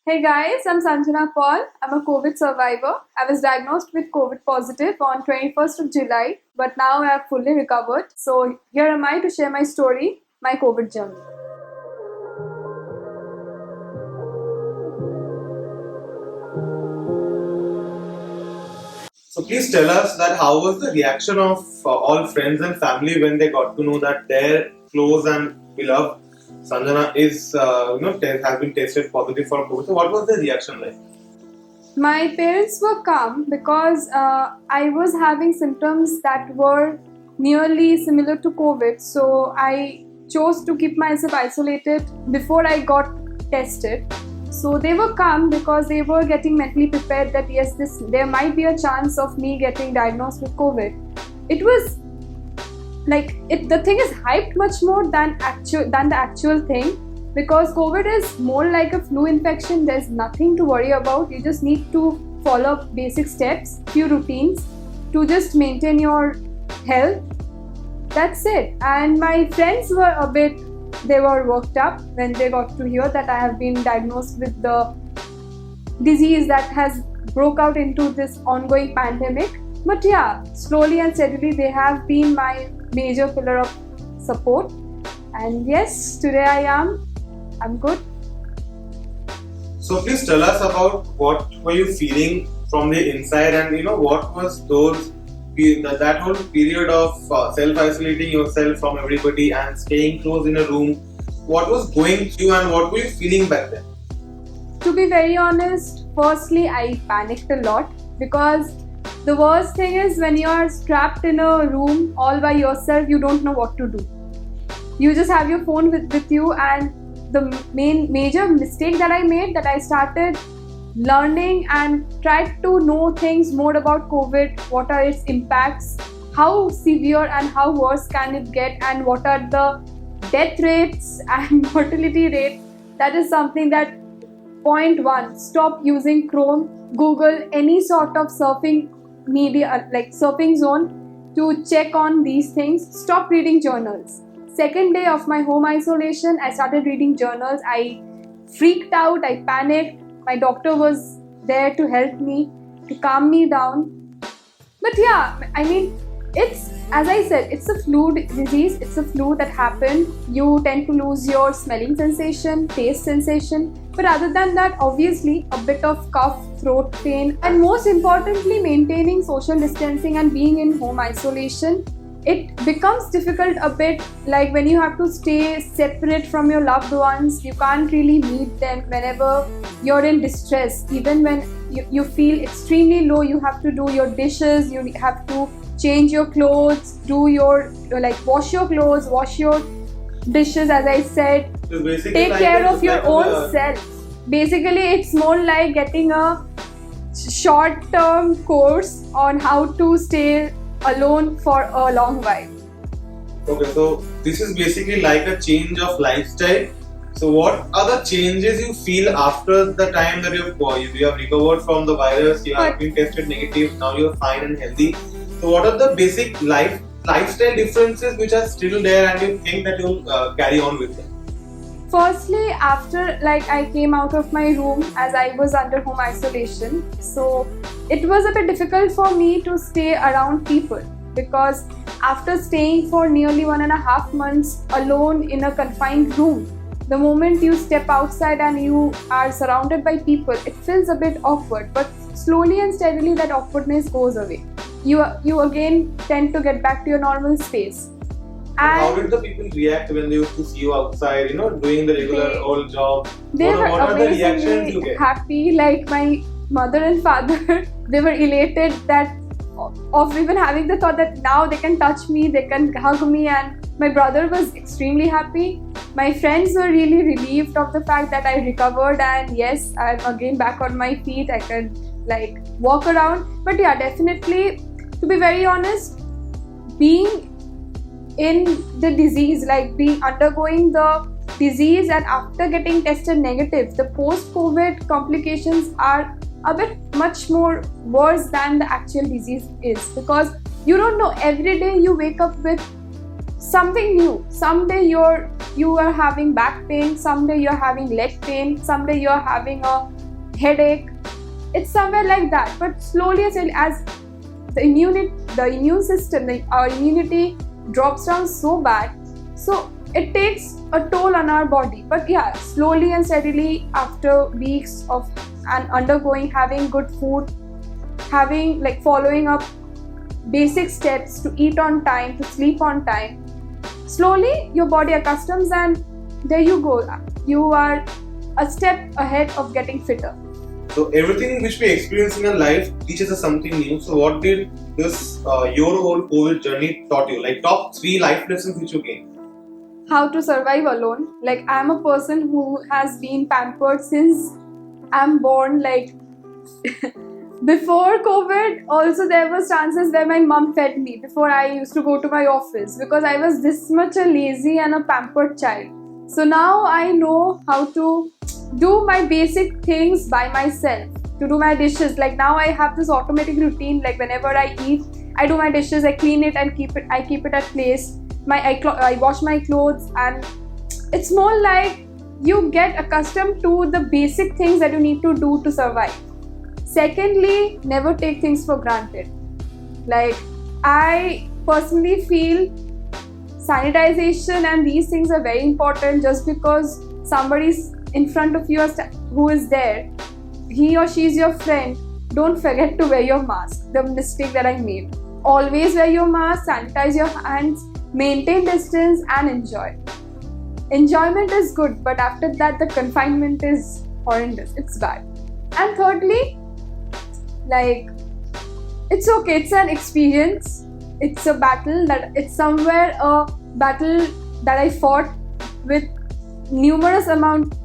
Hey guys, I'm Sanjana Paul. I'm a COVID survivor. I was diagnosed with COVID positive on 21st of July, but now I have fully recovered. So here am I to share my story, my COVID journey. So please tell us that how was the reaction of all friends and family when they got to know that their close and beloved Sanjana is has been tested positive for COVID. So what was the reaction like? My parents were calm because I was having symptoms that were nearly similar to COVID. So I chose to keep myself isolated before I got tested. So they were calm because they were getting mentally prepared that yes, this there might be a chance of me getting diagnosed with COVID. It was the thing is hyped much more than the actual thing because COVID is more like a flu infection. There's nothing to worry about. You just need to follow basic steps, few routines to just maintain your health. That's it. And my friends were they were worked up when they got to hear that I have been diagnosed with the disease that has broke out into this ongoing pandemic. But yeah, slowly and steadily they have been my major pillar of support. And yes, today I'm good. So please tell us about what were you feeling from the inside, and what was that whole period of self-isolating yourself from everybody and staying close in a room. What was going through and what were you feeling back then? To be very honest, firstly, I panicked a lot because the worst thing is when you are strapped in a room all by yourself, you don't know what to do. You just have your phone with you, and the major mistake that I made that I started learning and tried to know things more about COVID, what are its impacts, how severe and how worse can it get, and what are the death rates and mortality rates. That is something that point one, stop using Chrome, Google, any sort of surfing media like surfing zone to check on these things. Stop reading journals. Second day of my home isolation, I started reading journals. I freaked out, I panicked. My doctor was there to help me, to calm me down. But yeah, I mean, it's, as I said, it's a flu disease. It's a flu that happened. You tend to lose your smelling sensation, taste sensation. But other than that, obviously, a bit of cough, throat pain, and most importantly, maintaining social distancing and being in home isolation. It becomes difficult a bit, like when you have to stay separate from your loved ones. You can't really meet them whenever you're in distress. Even when you feel extremely low, you have to do your dishes, you have to change your clothes, do your wash your clothes, wash your dishes, as I said. So basically Take like care a- of your like own a- self. Basically, it's more like getting a short term course on how to stay alone for a long while. Okay, so this is basically like a change of lifestyle. So what are the changes you feel after the time that you have recovered from the virus, you have But- been tested negative, now you're fine and healthy. So what are the basic lifestyle differences which are still there and you think that you'll carry on with them? Firstly, after I came out of my room as I was under home isolation, so it was a bit difficult for me to stay around people because after staying for nearly 1.5 months alone in a confined room, the moment you step outside and you are surrounded by people, it feels a bit awkward. But slowly and steadily, that awkwardness goes away. You again tend to get back to your normal space. How And did the people react when they used to see you outside, doing the regular They- old job? they What were are the reactions you amazingly get? happy. Like my mother and father, they were elated that of even having the thought that now they can touch me, they can hug me, and my brother was extremely happy. My friends were really relieved of the fact that I recovered, and yes, I'm again back on my feet. I can walk around. But yeah, definitely, to be very honest, being in the disease, being undergoing the disease and after getting tested negative, the post-COVID complications are a bit much more worse than the actual disease is, because you don't know, every day you wake up with something new. Someday you are having back pain, someday you're having leg pain, someday you're having a headache. It's somewhere like that. But slowly as the immune system, our immunity drops down so bad, so it takes a toll on our body. But yeah, slowly and steadily, after weeks of and undergoing, having good food, having following up basic steps to eat on time, to sleep on time, slowly your body accustoms, and there you go. You are a step ahead of getting fitter. So everything which we experience in our life teaches us something new. So what did this your whole COVID journey taught you? Like top 3 life lessons which you gained. How to survive alone. I'm a person who has been pampered since I'm born. Before COVID, also there was chances where my mom fed me before I used to go to my office, because I was this much a lazy and a pampered child. So now I know how to do my basic things by myself, to do my dishes. Now I have this automatic routine. Whenever I eat, I do my dishes, I clean it and keep it at place. I wash my clothes, and it's more like you get accustomed to the basic things that you need to do to survive. Secondly, never take things for granted. I personally feel sanitization and these things are very important. Just because somebody's in front of you who is there, he or she is your friend, don't forget to wear your mask. The mistake that I made. Always wear your mask, sanitize your hands, maintain distance, and enjoy. Enjoyment is good, but after that the confinement is horrendous. It's bad. And thirdly, it's okay, it's an experience. It's a battle that I fought with numerous amount,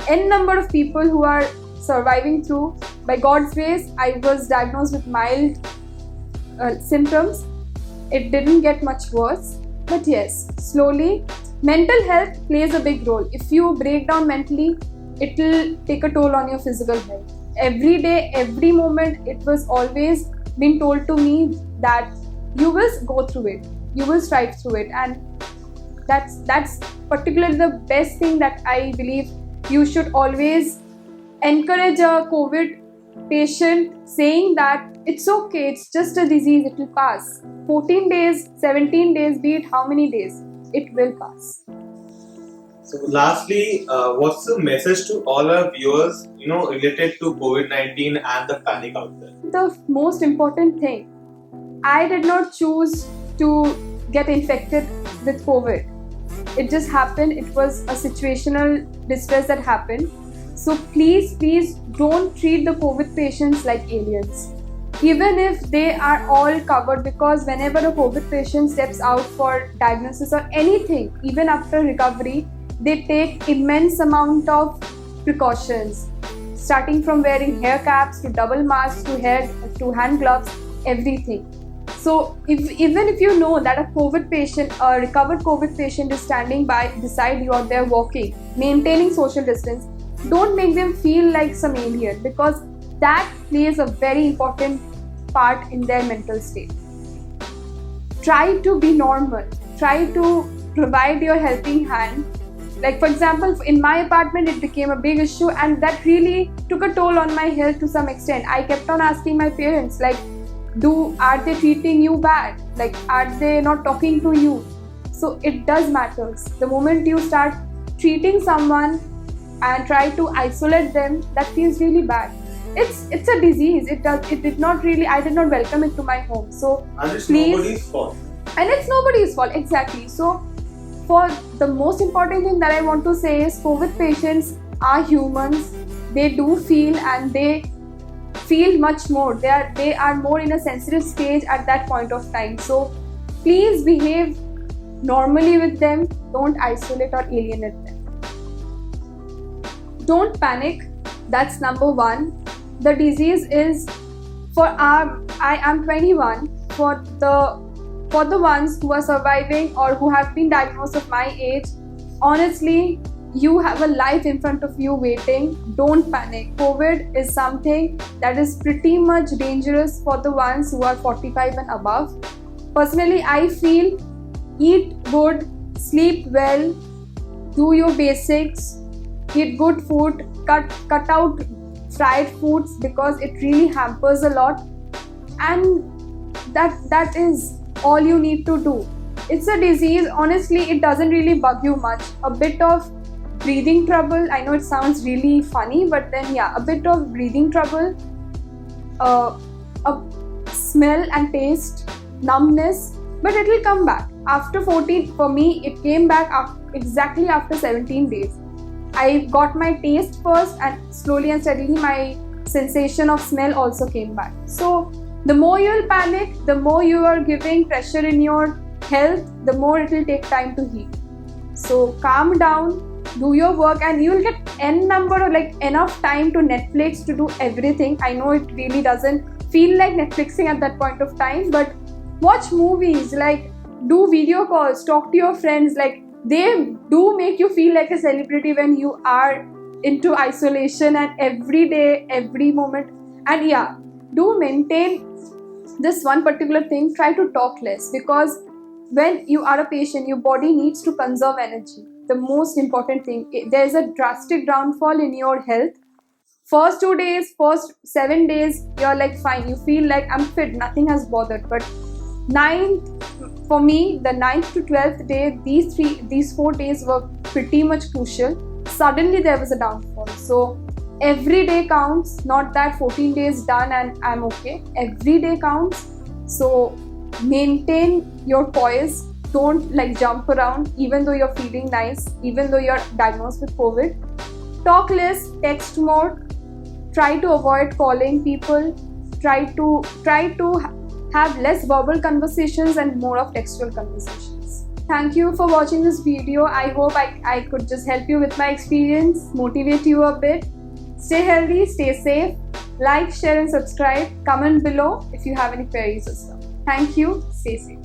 n number of people who are surviving through. By God's grace, I was diagnosed with mild symptoms. It didn't get much worse, but yes, slowly. Mental health plays a big role. If you break down mentally, it will take a toll on your physical health. Every day, every moment, it was always been told to me that you will go through it, you will strive through it, and that's particularly the best thing that I believe you should always encourage a COVID patient, saying that it's okay, it's just a disease, it will pass. 14 days, 17 days, be it how many days, it will pass. So lastly, what's the message to all our viewers, related to COVID-19 and the panic out there? The most important thing, I did not choose to get infected with COVID. It just happened. It was a situational distress that happened. So please don't treat the COVID patients like aliens. Even if they are all covered, because whenever a COVID patient steps out for diagnosis or anything, even after recovery, they take immense amount of precautions, starting from wearing hair caps to double masks to hand gloves, everything. So even if you know that a COVID patient, a recovered COVID patient is standing beside you, or they're walking, maintaining social distance, don't make them feel like some alien, because that plays a very important part in their mental state. Try to be normal. Try to provide your helping hand. For example, in my apartment, it became a big issue, and that really took a toll on my health to some extent. I kept on asking my parents, are they treating you bad? Are they not talking to you? So it does matters. The moment you start treating someone and try to isolate them, that feels really bad. It's a disease. I did not welcome it to my home. So and it's nobody's fault. And it's nobody's fault, exactly. So for the most important thing that I want to say is, COVID patients are humans. They do feel, and they feel much more. They are more in a sensitive stage at that point of time. So please behave normally with them. Don't isolate or alienate them. Don't panic. That's number one. The disease is I am 21. For the ones who are surviving or who have been diagnosed of my age, honestly, you have a life in front of you waiting. Don't panic. COVID is something that is pretty much dangerous for the ones who are 45 and above. Personally, I feel eat good, sleep well, do your basics, eat good food, cut out fried foods because it really hampers a lot, and that is all you need to do. It's a disease, honestly, it doesn't really bug you much. A bit of breathing trouble, I know it sounds really funny, but then yeah, a bit of breathing trouble, a smell and taste numbness, but it will come back after 14. For me, it came back exactly after 17 days. I got my taste first, and slowly and steadily my sensation of smell also came back. So the more you'll panic, the more you are giving pressure in your health, the more it will take time to heal. So calm down, do your work, and you will get n number or like enough time to Netflix to do everything. I know it really doesn't feel like Netflixing at that point of time, but watch movies, like do video calls, talk to your friends, like they do make you feel like a celebrity when you are into isolation, and every day, every moment. And yeah, do maintain this one particular thing, try to talk less, because when you are a patient, your body needs to conserve energy. The most important thing, there's a drastic downfall in your health. First 2 days, first 7 days, you're like fine, you feel like I'm fit, nothing has bothered. But for me, the 9th to 12th day, these 4 days were pretty much crucial. Suddenly there was a downfall. So every day counts, not that 14 days done and I'm okay. Every day counts. So maintain your poise. Don't like jump around even though you're feeling nice, even though you're diagnosed with COVID. Talk less, text more. Try to avoid calling people. Try to have less verbal conversations and more of textual conversations. Thank you for watching this video. I hope I could just help you with my experience, motivate you a bit. Stay healthy, stay safe. Like, share and subscribe. Comment below if you have any queries or stuff. Thank you. Stay safe.